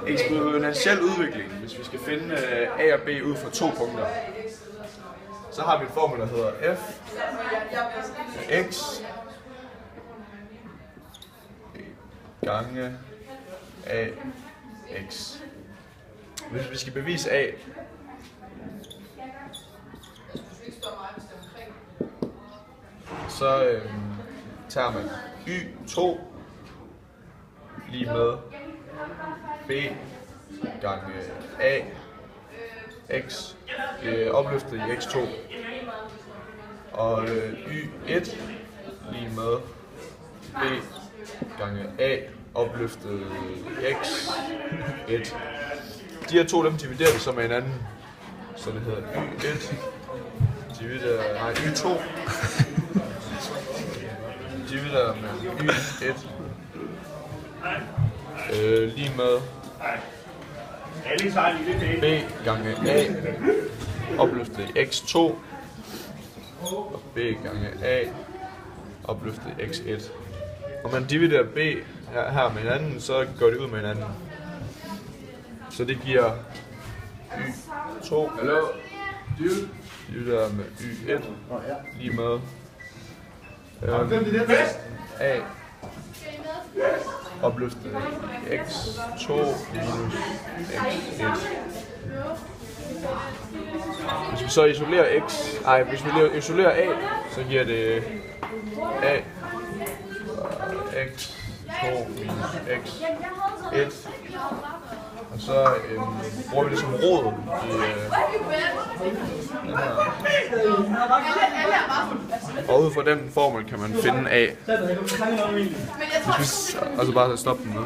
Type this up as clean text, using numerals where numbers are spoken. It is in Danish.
Eksponentiel udvikling, hvis vi skal finde A og B ud fra 2 punkter. Så har vi en formel, der hedder f x gange a x. Hvis vi skal bevise a, så tager man y2 lige med b gange a x opløftet i x2, og y1 lige med b gange a opløftet i x1. De her to, dem dividerer vi så med hinanden, så det hedder y1 dividerer, y2 dividerer med y1 lige med b gange a opløftet i x2 og b gange a opløftet i x1. Når man dividerer b her med hinanden, så går det ud med hinanden. Så det giver y2 dividerer med y1 lige med a opløftet i x2 minus x1. Hvis vi så isolerer hvis vi isolerer a, så giver det a x2 minus x1. Og så bruger vi det som rod i den her. Og ud fra den formel kan man finde a. Og så bare stoppe den med.